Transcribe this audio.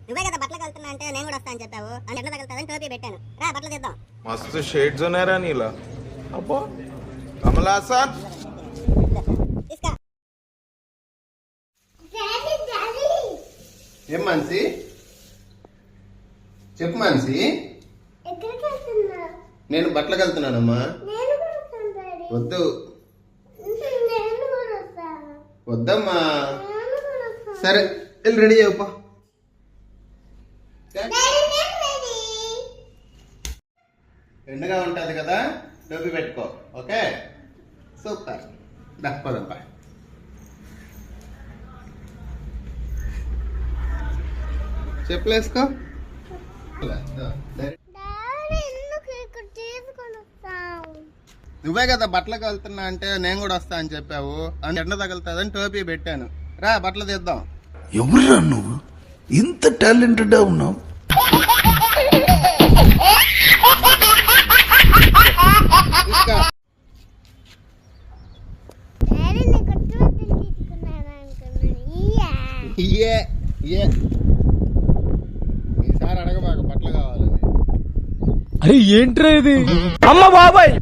నువ్వే కదా బట్టలకు వెళ్తున్నా అంటే నేను కూడా వస్తా అని చెప్పావు. అంటే ఎండ తగులుతుందని టోపీ పెట్టాను. రా బట్టలు తెద్దాం. मस्त शेड्स ఉన్నాయరా నీలా. అబ్బో కమలాసన్ తీసుకో. ఏం మాన్సి చెప్పు మాన్సి. నేను బట్టలకు వెళ్తున్నానమ్మా. వద్దు వద్దమ్మా. సరే వెళ్ళి రెడీ అయ్యప్ప. ఎండగా ఉంటుంది కదా, టోపీ పెట్టుకో. Okay super. దప్పదమ్మా. చెప్పులేసుకో. నువ్వే కదా బట్టలకు వెళ్తున్నా అంటే నేను కూడా వస్తా అని చెప్పావు. అని ఎండ తగులుతుందని టోపీ పెట్టాను. రా బట్టలు తీద్దాం. ఎవరురా నువ్వు ఇంత టాలెంటెడ్ ఉన్నావు? తీసుకో. ఇయ్యే ఇయ్యే ఈసారి అడగబాక బట్టలు కావాలని. అరే ఏంట్రా ఇది? అమ్మ బాబాయ్